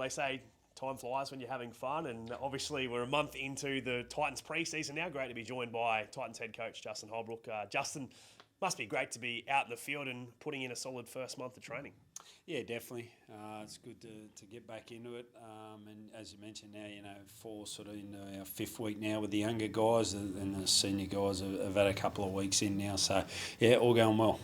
they say time flies when you're having fun, and obviously we're a month into the Titans pre-season now. Great to be joined by Titans head coach Justin Holbrook. Justin, must be great to be out in the field and putting in a solid first month of training. Yeah, definitely. It's good to get back into it. And as you mentioned now, four sort of in our fifth week now with the younger guys, and the senior guys have had a couple of weeks in now. So, yeah, all going well.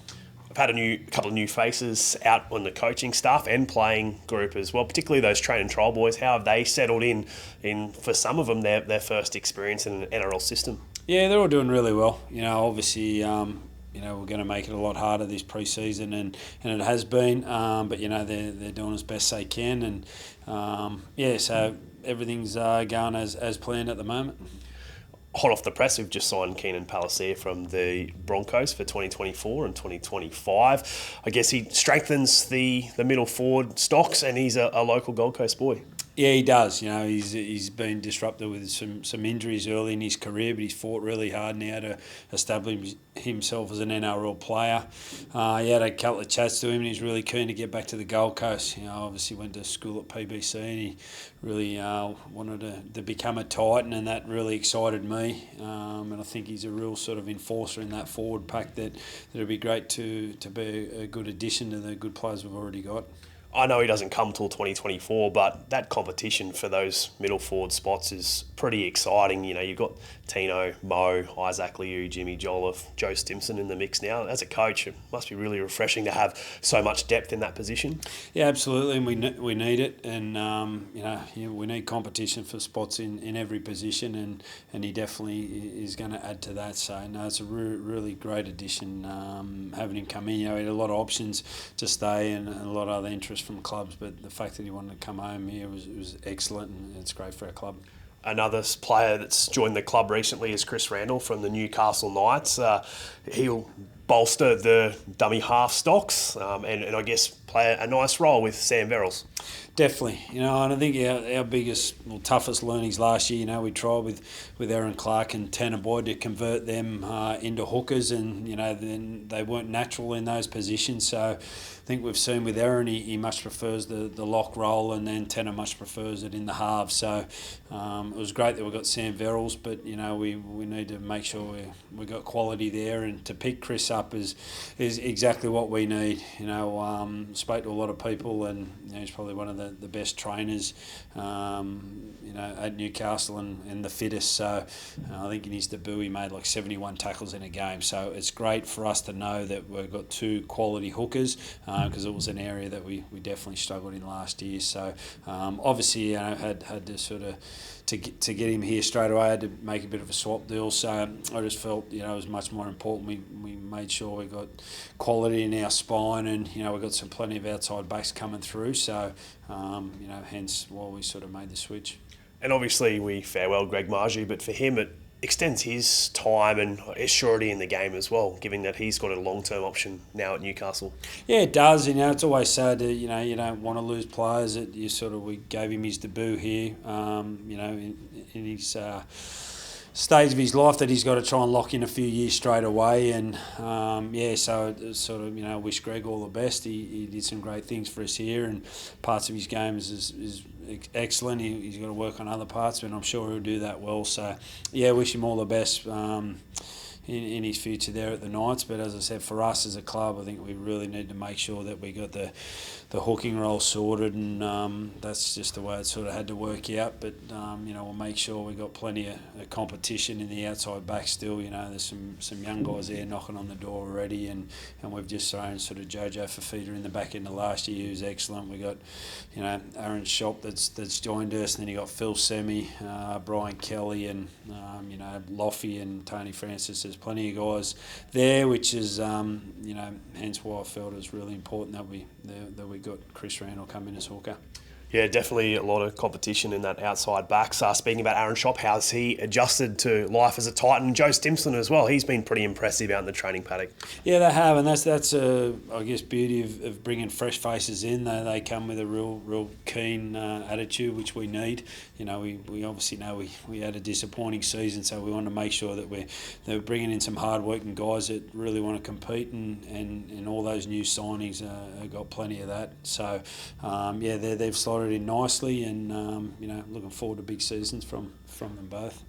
I've had a couple of new faces out on the coaching staff and playing group as well, particularly those train and trial boys. How have they settled in for some of them, their first experience in an NRL system? Yeah, they're all doing really well. Obviously, we're going to make it a lot harder this pre-season, and it has been. But they're doing as best they can, and so everything's going as planned at the moment. Hot off the press, we've just signed Keenan Palace from the Broncos for 2024 and 2025. I guess he strengthens the middle forward stocks, and he's a local Gold Coast boy. Yeah, he does. He's been disrupted with some injuries early in his career, but he's fought really hard now to establish himself as an NRL player. He had a couple of chats to him, and he's really keen to get back to the Gold Coast. Obviously went to school at PBC, and he really wanted to become a Titan, and that really excited me. And I think he's a real sort of enforcer in that forward pack that it'd be great to be a good addition to the good players we've already got. I know he doesn't come till 2024, but that competition for those middle forward spots is pretty exciting. You've got Tino, Mo, Isaac Liu, Jimmy Jolliffe, Joe Simpson in the mix now. As a coach, it must be really refreshing to have so much depth in that position. Yeah, absolutely, and we need it, and we need competition for spots in every position, and he definitely is going to add to that. So no, it's a really great addition having him come in. He had a lot of options to stay and a lot of other interest from clubs, but the fact that he wanted to come home here was excellent, and it's great for our club. Another player that's joined the club recently is Chris Randall from the Newcastle Knights. He'll bolster the dummy half stocks and I guess play a nice role with Sam Verrills. Definitely, and I think our biggest, toughest learnings last year, we tried with Aaron Clark and Tanner Boyd to convert them into hookers, and then they weren't natural in those positions. So I think we've seen with Aaron, he much prefers the lock role, and then Tanner much prefers it in the halves. So it was great that we got Sam Verrills, but we need to make sure we got quality there, and to pick Chris up is exactly what we need. Spoke to a lot of people, and he's probably one of the best trainers at Newcastle and the fittest. So I think in his debut he made like 71 tackles in a game. So it's great for us to know that we've got two quality hookers, because it was an area that we definitely struggled in last year. So obviously had to sort of to get him here straight away, I had to make a bit of a swap deal. So I just felt it was much more important. We made sure we got quality in our spine, and we got plenty of outside backs coming through. So hence why we sort of made the switch. And obviously we farewell Greg Margie, but for him it extends his time and his surety in the game as well, given that he's got a long-term option now at Newcastle. Yeah, it does. It's always sad that you don't want to lose players. That we gave him his debut here. In his stage of his life that he's got to try and lock in a few years straight away, and so wish Greg all the best. He did some great things for us here, and parts of his game is excellent. He's got to work on other parts, but I'm sure he'll do that well. So wish him all the best in his future there at the Knights. But as I said, for us as a club, I think we really need to make sure that we got the hooking role sorted, and that's just the way it sort of had to work out. But we'll make sure we got plenty of competition in the outside back still. There's some young guys there knocking on the door already, and we've just thrown sort of Jojo Fafita in the back end of last year, who's excellent. We got Aaron Shop that's joined us, and then you got Phil Semi, Brian Kelly, and Loffy and Tony Francis. There's plenty of guys there, which is hence why I felt it was really important that we got Chris Randall come in as hooker. Yeah, definitely a lot of competition in that outside backs. Speaking about Aaron Shop, how's he adjusted to life as a Titan? Joe Simpson as well. He's been pretty impressive out in the training paddock. Yeah, they have, and that's I guess beauty of bringing fresh faces in. They come with a real keen attitude, which we need. We obviously know we had a disappointing season, so we want to make sure that we're bringing in some hard working guys that really want to compete, and all those new signings have got plenty of that. So they've slotted slotted in nicely, and looking forward to big seasons from them both.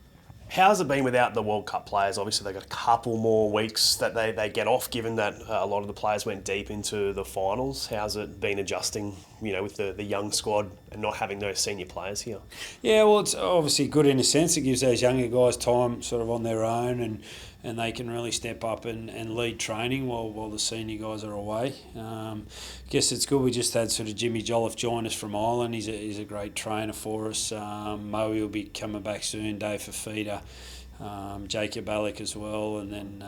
How's it been without the World Cup players? Obviously, they've got a couple more weeks that they get off, given that a lot of the players went deep into the finals. How's it been adjusting, with the young squad and not having those senior players here? Yeah, well, it's obviously good in a sense. It gives those younger guys time sort of on their own, and they can really step up and lead training while the senior guys are away. I guess it's good. We just had sort of Jimmy Jolliffe join us from Ireland. He's a great trainer for us. Mo will be coming back soon, Dave Fafita, Jacob Alec as well, and then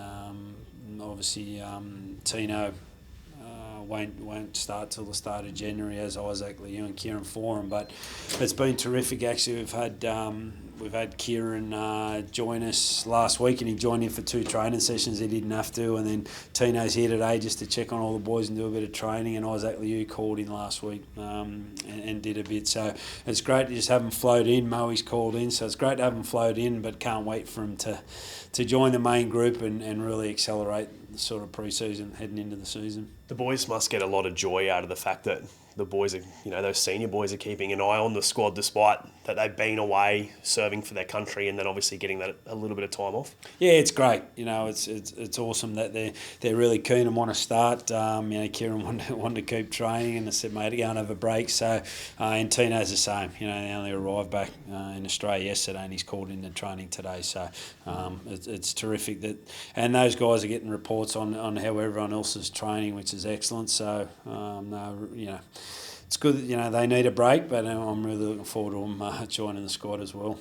obviously Tino won't start till the start of January, as Isaac Liu and Kieran Foran. But it's been terrific. Actually, we've had Kieran join us last week, and he joined in for 2 training sessions. He didn't have to, and then Tino's here today just to check on all the boys and do a bit of training. And Isaac Liu called in last week and did a bit. So it's great to just have him float in. Moe's called in, so it's great to have him float in, but can't wait for him to join the main group and really accelerate the sort of pre-season heading into the season. The boys must get a lot of joy out of the fact that the boys are, those senior boys are keeping an eye on the squad despite that they've been away serving for their country, and then obviously getting that a little bit of time off. Yeah, it's great. It's awesome that they're really keen and want to start. Kieran wanted to keep training, and I said, mate, go and have a break. So, and Tino's the same. They only arrived back in Australia yesterday, and he's called into training today. So, it's terrific and those guys are getting reports on how everyone else is training, which is excellent. So, it's good that, they need a break, but I'm really looking forward to them joining the squad as well.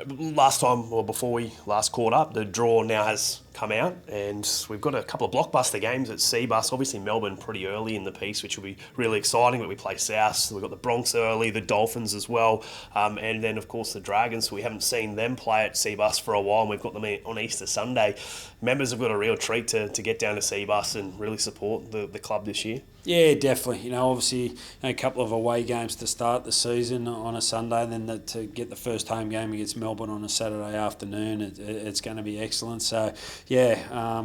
Before we last caught up, the draw now has come out, and we've got a couple of blockbuster games at Seabus. Obviously, Melbourne pretty early in the piece, which will be really exciting, but we play South. We've got the Bronx early, the Dolphins as well, and then, of course, the Dragons. We haven't seen them play at Seabus for a while, and we've got them on Easter Sunday. Members have got a real treat to get down to Seabus and really support the club this year. Yeah, definitely. Obviously, a couple of away games to start the season on a Sunday, and then to get the first home game against Melbourne on a Saturday afternoon, it's going to be excellent. So, yeah,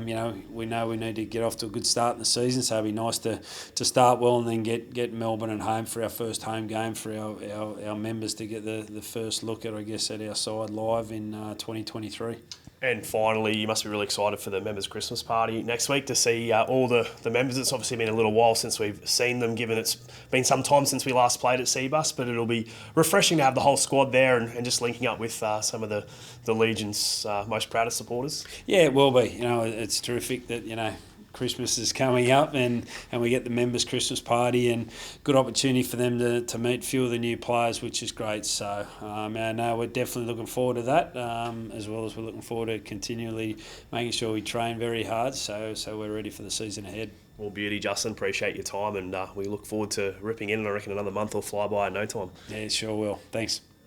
we know we need to get off to a good start in the season, so it'd be nice to start well and then get Melbourne at home for our first home game for our members to get the first look at, at our side live in 2023. And finally, you must be really excited for the members' Christmas party next week to see all the members. It's obviously been a little while since we've seen them, given it's been some time since we last played at Seabus, but it'll be refreshing to have the whole squad there and just linking up with some of the Legion's most proudest supporters. Yeah, it will be. It's terrific that, Christmas is coming up and we get the members' Christmas party, and good opportunity for them to meet a few of the new players, which is great. So we're definitely looking forward to that, as well as we're looking forward to continually making sure we train very hard so we're ready for the season ahead. Well, beauty, Justin. Appreciate your time, and we look forward to ripping in. I reckon another month will fly by in no time. Yeah, sure will. Thanks.